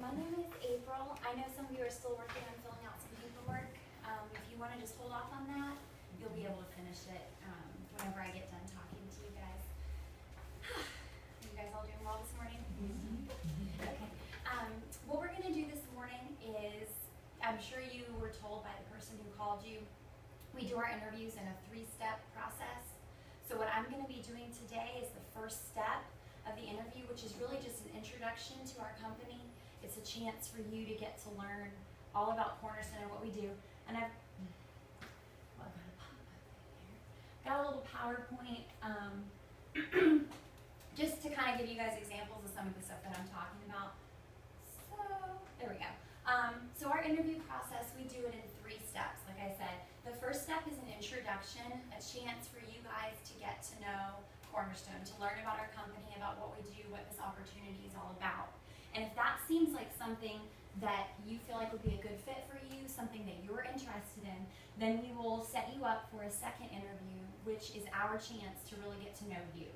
my name is April. I know some of you are still working on filling out some paperwork. If you want to just hold off on that, you'll be able to finish it whenever I get done talking to you guys. You guys all doing well this morning? Mm-hmm. Okay. What we're going to do this morning is, I'm sure you were told by the person who called you, we do our interviews in a 3-step process. So what I'm going to be doing today is the first step of the interview, which is really just an introduction to our company. It's a chance for you to get to learn all about Cornerstone and what we do. And I've got a little PowerPoint just to kind of give you guys examples of some of the stuff that I'm talking about. So there we go. So our interview process, we do it in 3 steps. Like I said, the first step is an introduction, a chance for you guys to get to know Cornerstone, to learn about our company, about what we do, what this opportunity is all about. And if that seems like something that you feel like would be a good fit for you, something that you're interested in, then we will set you up for a second interview, which is our chance to really get to know you.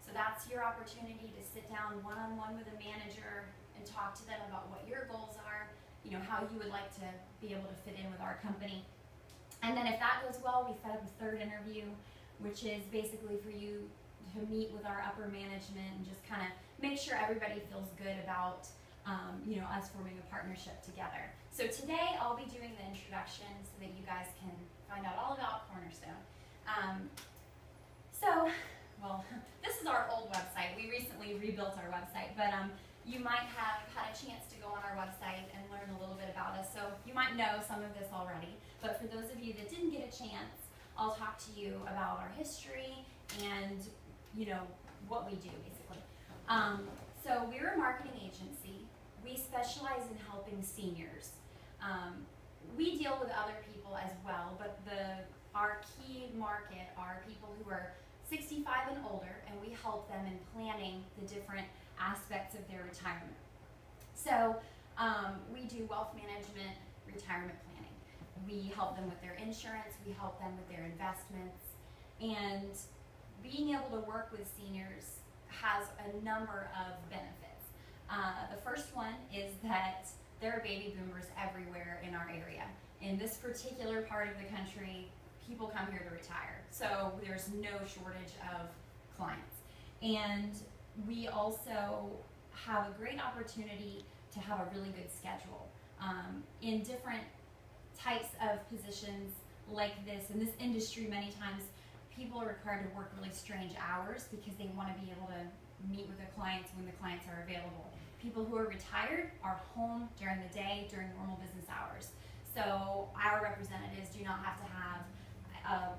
So that's your opportunity to sit down one-on-one with a manager and talk to them about what your goals are, you know, how you would like to be able to fit in with our company. And then if that goes well, we set up a third interview, which is basically for you to meet with our upper management and just kind of make sure everybody feels good about you know, us forming a partnership together. So today I'll be doing the introduction so that you guys can find out all about Cornerstone. Well, this is our old website. We recently rebuilt our website, but you might have had a chance to go on our website and learn a little bit about us. So you might know some of this already, but for those of you that didn't get a chance, I'll talk to you about our history and, you know, what we do basically. So we're a marketing agency. We specialize in helping seniors. We deal with other people as well, but our key market are people who are 65 and older, and we help them in planning the different aspects of their retirement. So we do wealth management, retirement planning. We help them with their insurance, we help them with their investments, and being able to work with seniors has a number of benefits. The first one is that there are baby boomers everywhere in our area. In this particular part of the country, people come here to retire. So there's no shortage of clients. And we also have a great opportunity to have a really good schedule. In different types of positions like this, in this industry many times, people are required to work really strange hours because they want to be able to meet with the clients when the clients are available. People who are retired are home during the day, during normal business hours. So our representatives do not have to have a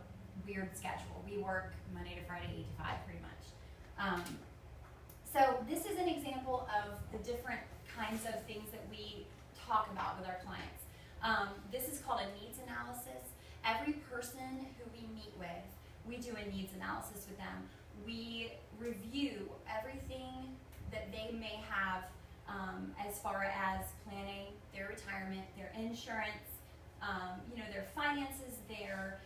weird schedule. We work Monday to Friday, 8 to 5 pretty much. So this is an example of the different kinds of things that we talk about with our clients. This is called a needs analysis. Every person who we meet with, we do a needs analysis with them. We review everything that they may have as far as planning their retirement, their insurance, you know, their finances, their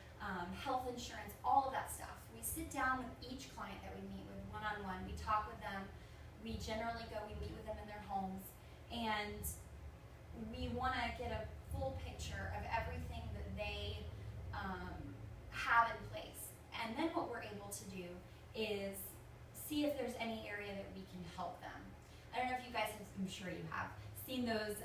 health insurance, all of that stuff. We sit down with each client that we meet with one-on-one. We talk with them. We generally we meet with them in their homes, and we want to get a full picture of everything that they have in place. And then what we're able to do is see if there's any area that we can help them. I don't know if you guys have, I'm sure you have, seen those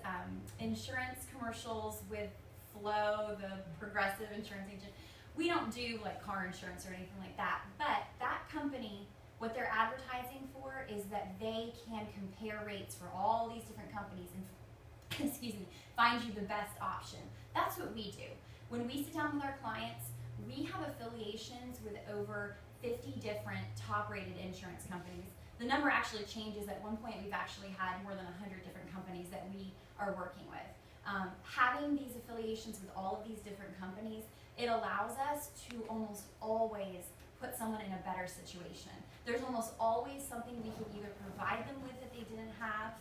insurance commercials with Flo, the Progressive insurance agent. We don't do like car insurance or anything like that, but that company, what they're advertising for is that they can compare rates for all these different companies and excuse me, find you the best option. That's what we do. When we sit down with our clients, we have affiliations with over 50 different top-rated insurance companies. The number actually changes. At one point, we've actually had more than 100 different companies that we are working with. Having these affiliations with all of these different companies, it allows us to almost always put someone in a better situation. There's almost always something we can either provide them with that they didn't have,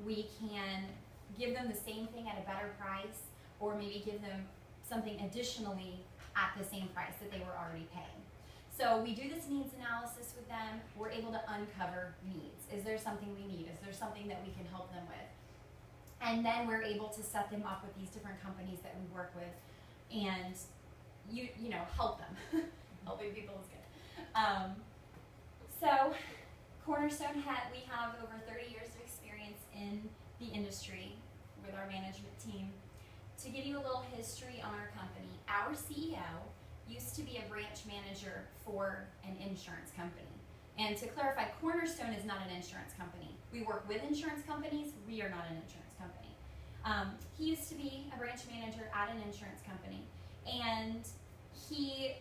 we can give them the same thing at a better price, or maybe give them something additionally at the same price that they were already paying. So we do this needs analysis with them. We're able to uncover needs. Is there something we need? Is there something that we can help them with? And then we're able to set them up with these different companies that we work with, and you know, help them. Helping people is good. So Cornerstone, we have over 30 years of experience in the industry with our management team. To give you a little history on our company, our CEO used to be a branch manager for an insurance company. And to clarify, Cornerstone is not an insurance company. We work with insurance companies. We are not an insurance company. He used to be a branch manager at an insurance company, and he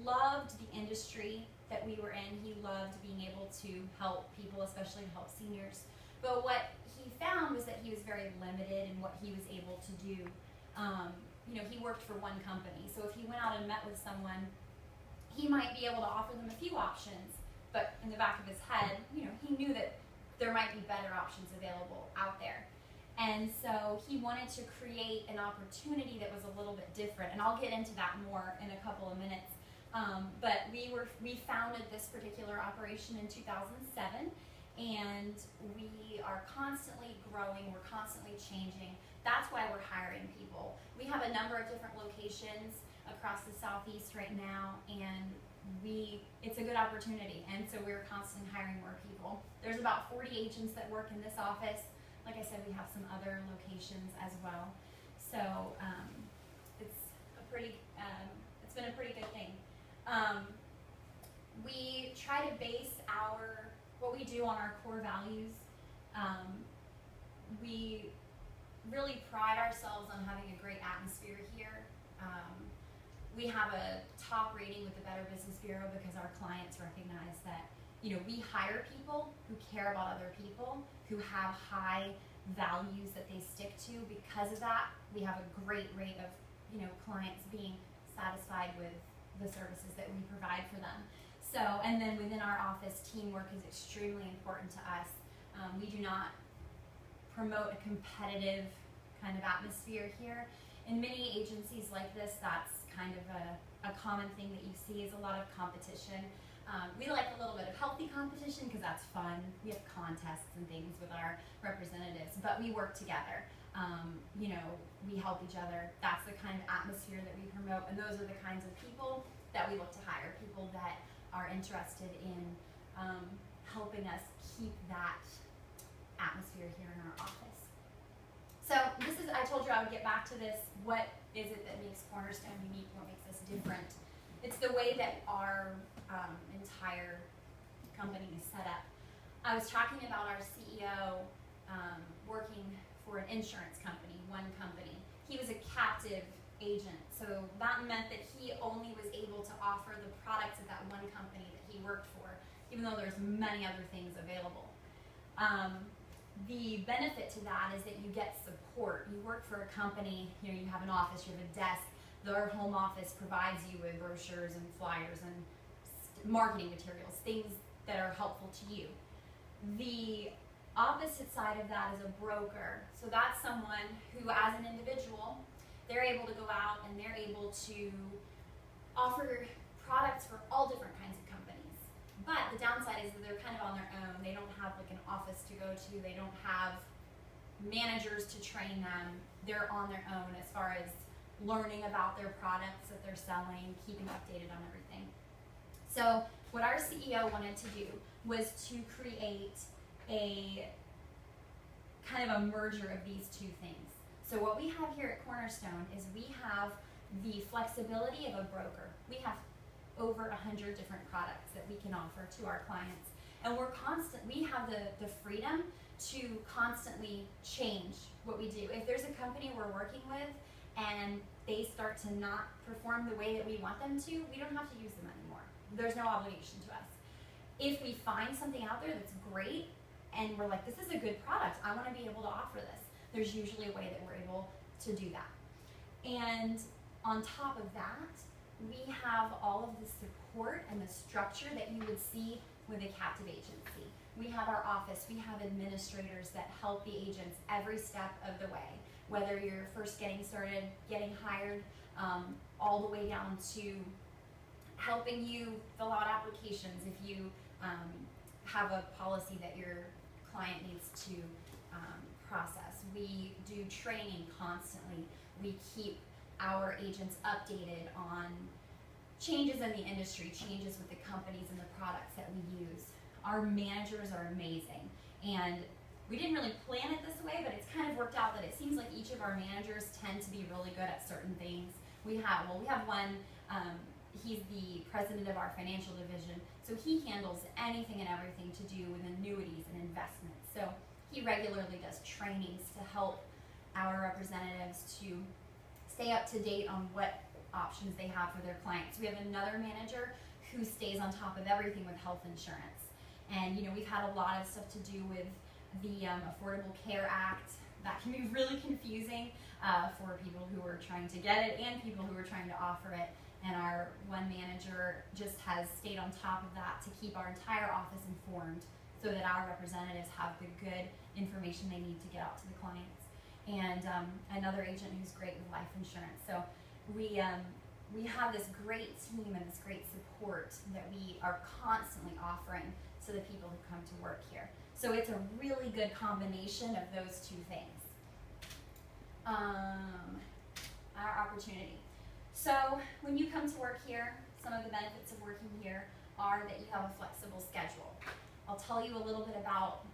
loved the industry that we were in. He loved being able to help people, especially to help seniors. But what he found was that he was very limited in what he was able to do. You know, he worked for one company, so if he went out and met with someone, he might be able to offer them a few options, but in the back of his head, you know, he knew that there might be better options available out there. And so he wanted to create an opportunity that was a little bit different, and I'll get into that more in a couple of minutes. But we founded this particular operation in 2007, and we are constantly growing, we're constantly changing. That's why we're hiring people. We have a number of different locations across the Southeast right now, and it's a good opportunity, and so we're constantly hiring more people. There's about 40 agents that work in this office. Like I said, we have some other locations as well. So it's been a pretty good thing. We try to base what we do on our core values. We really pride ourselves on having a great atmosphere here. We have a top rating with the Better Business Bureau because our clients recognize that, you know, we hire people who care about other people, who have high values that they stick to. Because of that, we have a great rate of, you know, clients being satisfied with the services that we provide for them. So, and then within our office, teamwork is extremely important to us. We do not promote a competitive kind of atmosphere here. In many agencies like this, that's kind of a common thing that you see is a lot of competition. We like a little bit of healthy competition because that's fun. We have contests and things with our representatives, but we work together. You know, we help each other. That's the kind of atmosphere that we promote, and those are the kinds of people that we look to hire, people that are interested in helping us keep that atmosphere here in our office. So I told you I would get back to this. What is it that makes Cornerstone unique? What makes us different? It's the way that our entire company is set up. I was talking about our CEO working for an insurance company, one company. He was a captive agent, so that meant that he only was able to offer the products of that one company that he worked for, even though there's many other things available. The benefit to that is that you get support. You work for a company, you know, you have an office, you have a desk. Their home office provides you with brochures and flyers and marketing materials, things that are helpful to you. The opposite side of that is a broker. So that's someone who, as an individual, they're able to go out and they're able to offer products for all different kinds of companies. But the downside is that they're kind of on their own. They don't have like an office to go to. They don't have managers to train them. They're on their own as far as learning about their products that they're selling, keeping updated on everything. So what our CEO wanted to do was to create a kind of a merger of these two things. So what we have here at Cornerstone is we have the flexibility of a broker. We have over 100 different products that we can offer to our clients. And we have the freedom to constantly change what we do. If there's a company we're working with and they start to not perform the way that we want them to, we don't have to use them anymore. There's no obligation to us. If we find something out there that's great and we're like, this is a good product, I want to be able to offer this, there's usually a way that we're able to do that. And on top of that, we have all of the support and the structure that you would see with a captive agency. We have our office, we have administrators that help the agents every step of the way, whether you're first getting started, getting hired, all the way down to helping you fill out applications if you have a policy that your client needs to process. We do training constantly. We keep our agents updated on changes in the industry, changes with the companies and the products that we use. Our managers are amazing, and we didn't really plan it this way, but it's kind of worked out that it seems like each of our managers tend to be really good at certain things. We have one, he's the president of our financial division, so he handles anything and everything to do with annuities and investments. So he regularly does trainings to help our representatives to stay up to date on what options they have for their clients. We have another manager who stays on top of everything with health insurance. And we've had a lot of stuff to do with the Affordable Care Act. That can be really confusing for people who are trying to get it and people who are trying to offer it. And our one manager just has stayed on top of that to keep our entire office informed so that our representatives have the good information they need to get out to the clients. And another agent who's great with life insurance. So we have this great team and this great support that we are constantly offering to the people who come to work here. So it's a really good combination of those two things. Our opportunity. So when you come to work here, some of the benefits of working here are that you have a flexible schedule. I'll tell you a little bit about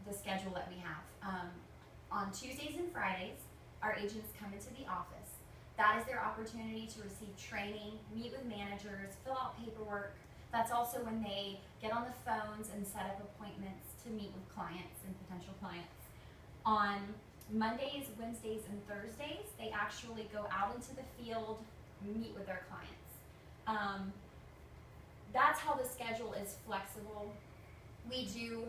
the schedule that we have. On Tuesdays and Fridays, our agents come into the office. That is their opportunity to receive training, meet with managers, fill out paperwork. That's also when they get on the phones and set up appointments to meet with clients and potential clients. On Mondays, Wednesdays, and Thursdays, they actually go out into the field, meet with their clients. That's how the schedule is flexible. We do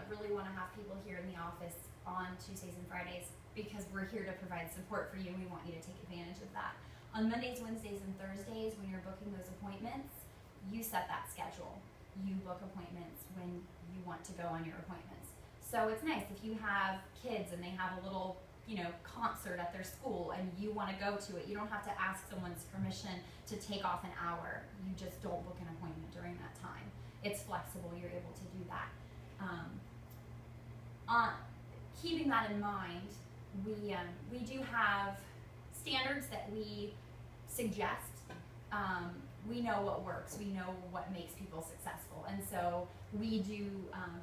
really want to have people here in the office on Tuesdays and Fridays because we're here to provide support for you and we want you to take advantage of that. On Mondays, Wednesdays, and Thursdays, when you're booking those appointments, you set that schedule. You book appointments when you want to go on your appointments. So it's nice if you have kids and they have a little, concert at their school and you want to go to it. You don't have to ask someone's permission to take off an hour. You just don't book an appointment during that time. It's flexible. You're able to do that. Keeping that in mind, we do have standards that we suggest. We know what works. We know what makes people successful, and so we do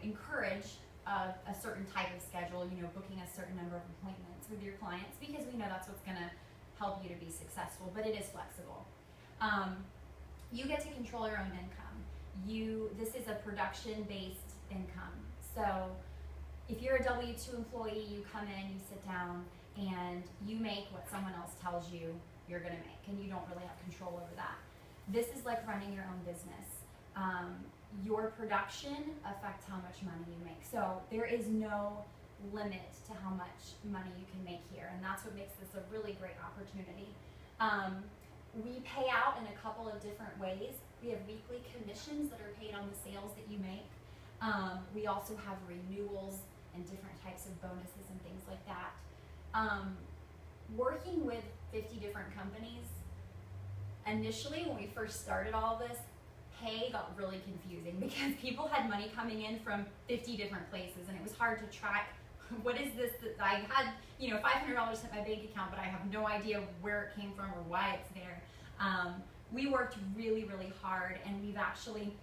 encourage a certain type of schedule. Booking a certain number of appointments with your clients because we know that's what's going to help you to be successful. But it is flexible. You get to control your own income. This is a production-based income. So if you're a W-2 employee, you come in, you sit down, and you make what someone else tells you you're going to make, and you don't really have control over that. This is like running your own business. Your production affects how much money you make. So there is no limit to how much money you can make here, and that's what makes this a really great opportunity. We pay out in a couple of different ways. We have weekly commissions that are paid on the sales that you make. We also have renewals and different types of bonuses and things like that. Working with 50 different companies, initially when we first started all this, pay got really confusing because people had money coming in from 50 different places and it was hard to track what is this that I had, $500 in my bank account, but I have no idea where it came from or why it's there. We worked really, really hard, and we've actually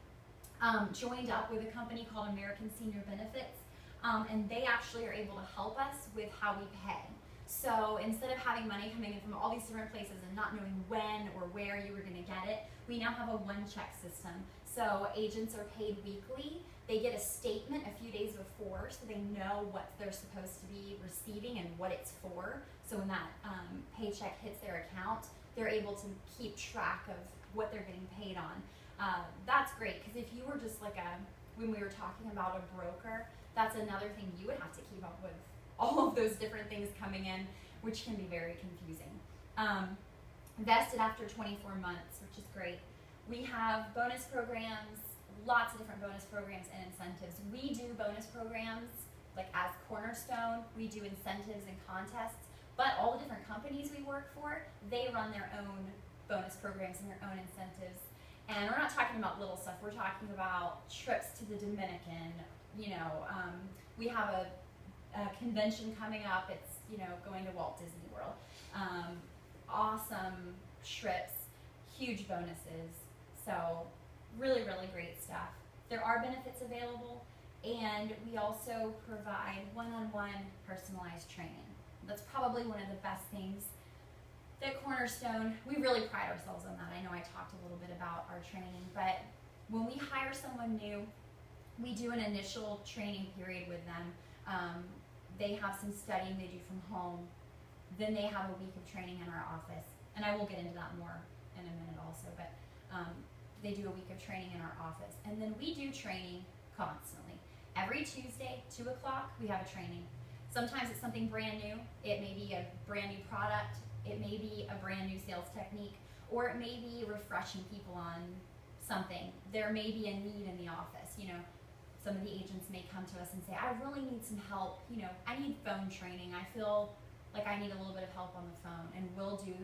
joined up with a company called American Senior Benefits, and they actually are able to help us with how we pay. So instead of having money coming in from all these different places and not knowing when or where you were going to get it, we now have a one-check system. So agents are paid weekly. They get a statement a few days before so they know what they're supposed to be receiving and what it's for. So when that paycheck hits their account, they're able to keep track of what they're getting paid on. That's great, because if you were just like when we were talking about a broker, that's another thing you would have to keep up with, all of those different things coming in, which can be very confusing. Vested after 24 months, which is great. We have bonus programs, lots of different bonus programs and incentives. We do bonus programs like as Cornerstone. We do incentives and contests, but all the different companies we work for, they run their own bonus programs and their own incentives. And we're not talking about little stuff. We're talking about trips to the Dominican. We have a convention coming up. It's, you know, going to Walt Disney World. Awesome trips, huge bonuses. So really, really great stuff. There are benefits available, and we also provide one-on-one personalized training. That's probably one of the best things that Cornerstone, we really pride ourselves on that. I know I talked a little bit about our training, but when we hire someone new, we do an initial training period with them. They have some studying they do from home. Then they have a week of training in our office. And I will get into that more in a minute also, but they do a week of training in our office. And then we do training constantly. Every Tuesday, 2 o'clock, we have a training. Sometimes it's something brand new. It may be a brand new product. It may be a brand new sales technique, or it may be refreshing people on something. There may be a need in the office. You know, some of the agents may come to us and say, I really need some help. You know, I need phone training. I feel like I need a little bit of help on the phone, and we'll do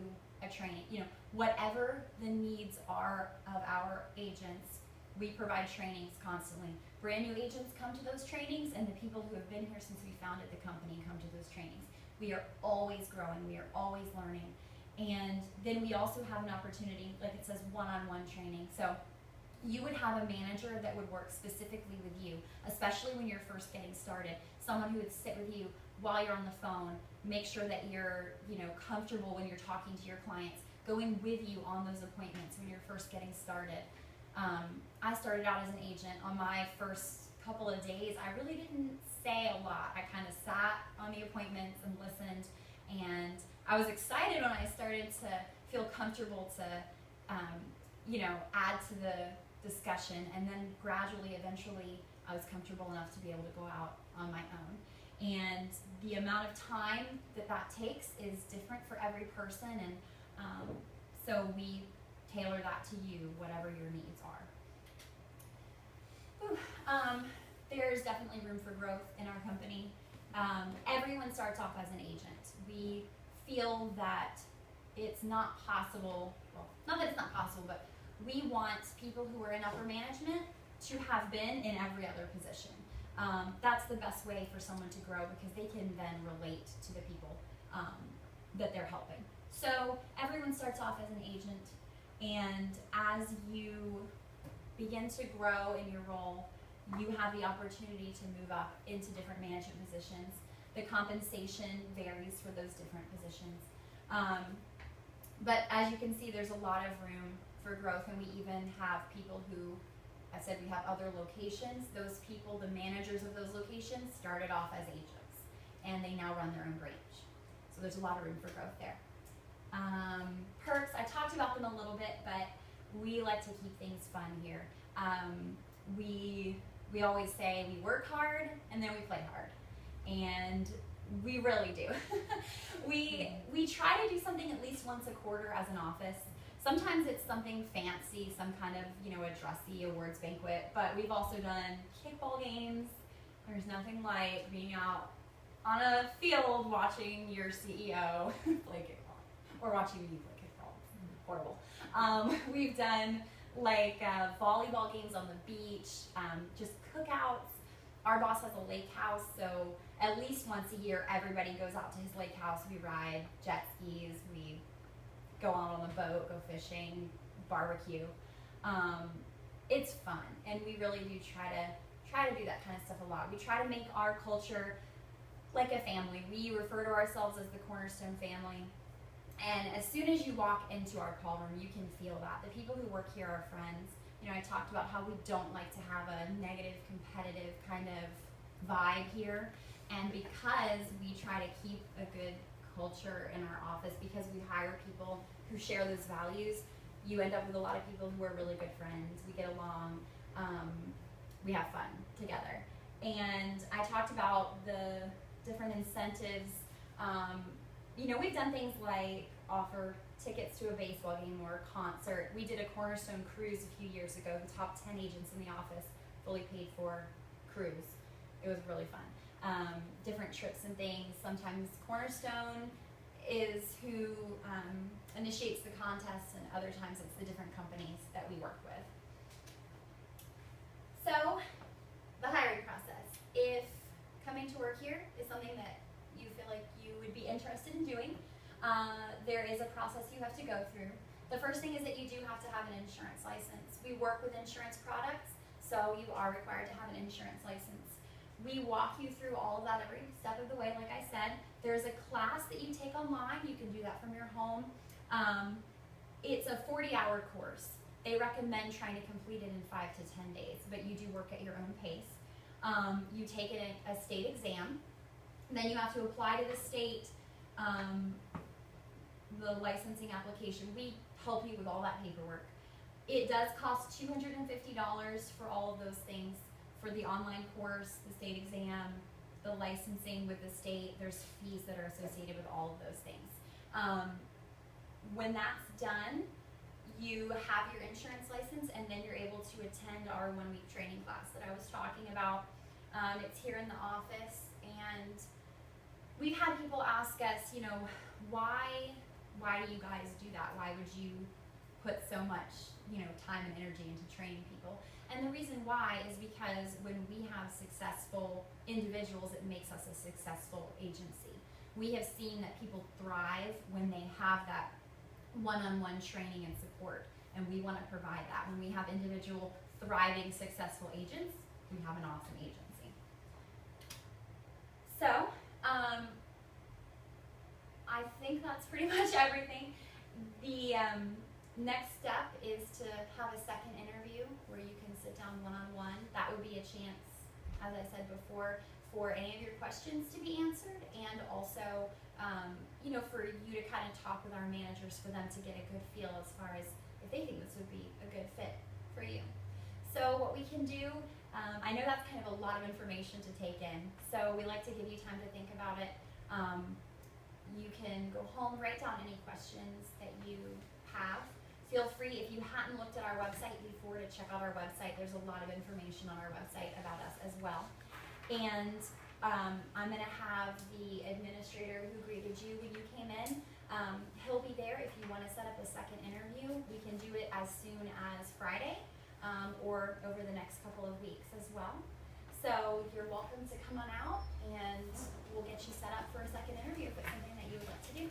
a training. You know, whatever the needs are of our agents, we provide trainings constantly. Brand new agents come to those trainings, and the people who have been here since we founded the company come to those trainings. We are always growing, we are always learning. And then we also have an opportunity, like it says, one-on-one training. So you would have a manager that would work specifically with you, especially when you're first getting started. Someone who would sit with you while you're on the phone, make sure that you're, you know, comfortable when you're talking to your clients, going with you on those appointments when you're first getting started. I started out as an agent. On my first couple of days, I really didn't say a lot. I kind of sat on the appointments and listened, and I was excited when I started to feel comfortable to, you know, add to the discussion, and then gradually, eventually, I was comfortable enough to be able to go out on my own. And the amount of time that that takes is different for every person, and so we tailor that to you, whatever your needs are. There's definitely room for growth in our company. Everyone starts off as an agent. We feel that it's not possible, well, not that it's not possible, but we want people who are in upper management to have been in every other position. That's the best way for someone to grow, because they can then relate to the people that they're helping. So everyone starts off as an agent, and as you begin to grow in your role, you have the opportunity to move up into different management positions. The compensation varies for those different positions. But as you can see, there's a lot of room for growth, and we even have people who, I said we have other locations. Those people, the managers of those locations, started off as agents, and they now run their own branch. So there's a lot of room for growth there. Perks, I talked about them a little bit, but we like to keep things fun here. We always say we work hard and then we play hard, and we really do. we try to do something at least once a quarter as an office. Sometimes it's something fancy, some kind of, you know, a dressy awards banquet, but we've also done kickball games. There's nothing like being out on a field watching your CEO play kickball, or watching you play kickball. Horrible. We've done like volleyball games on the beach, just cookouts. Our boss has a lake house, so at least once a year everybody goes out to his lake house. We ride jet skis, we go out on the boat, go fishing, barbecue. It's fun, and we really do try to do that kind of stuff a lot. We try to make our culture like a family. We refer to ourselves as the Cornerstone family. And as soon as you walk into our call room, you can feel that. The people who work here are friends. You know, I talked about how we don't like to have a negative, competitive kind of vibe here. And because we try to keep a good culture in our office, because we hire people who share those values, you end up with a lot of people who are really good friends. We get along. We have fun together. And I talked about the different incentives. You know, we've done things like offer tickets to a baseball game or a concert. We did a Cornerstone cruise a few years ago. The top 10 agents in the office fully paid for cruise. It was really fun. Different trips and things. Sometimes Cornerstone is who initiates the contest, and other times it's the different companies that we work with. So, the hiring process. If coming to work here is something that you feel like you would be interested in doing, there is a process you have to go through. The first thing is that you do have to have an insurance license. We work with insurance products, so you are required to have an insurance license. We walk you through all of that every step of the way, like I said. There's a class that you take online. You can do that from your home. It's a 40-hour course. They recommend trying to complete it in 5 to 10 days, but you do work at your own pace. You take a state exam. Then you have to apply to the state, the licensing application. We help you with all that paperwork. It does cost $250 for all of those things, for the online course, the state exam, the licensing with the state. There's fees that are associated with all of those things. When that's done, you have your insurance license, and then you're able to attend our 1-week training class that I was talking about. It's here in the office, and we've had people ask us, you know, why do you guys do that? Why would you put so much, you know, time and energy into training people? And the reason why is because when we have successful individuals, it makes us a successful agency. We have seen that people thrive when they have that one-on-one training and support, and we want to provide that. When we have individual, thriving, successful agents, we have an awesome agency. So, I think that's pretty much everything. The next step is to have a second interview where you can sit down one-on-one. That would be a chance, as I said before, for any of your questions to be answered, and also you know, for you to kind of talk with our managers, for them to get a good feel as far as if they think this would be a good fit for you. So what we can do, I know that's kind of a lot of information to take in, so we like to give you time to think about it. You can go home, write down any questions that you have. Feel free, if you hadn't looked at our website before, to check out our website. There's a lot of information on our website about us as well. And I'm going to have the administrator who greeted you when you came in. He'll be there if you want to set up a second interview. We can do it as soon as Friday or over the next couple of weeks as well. So you're welcome to come on out, and we'll get you set up for a second interview if it's something that you would like to do.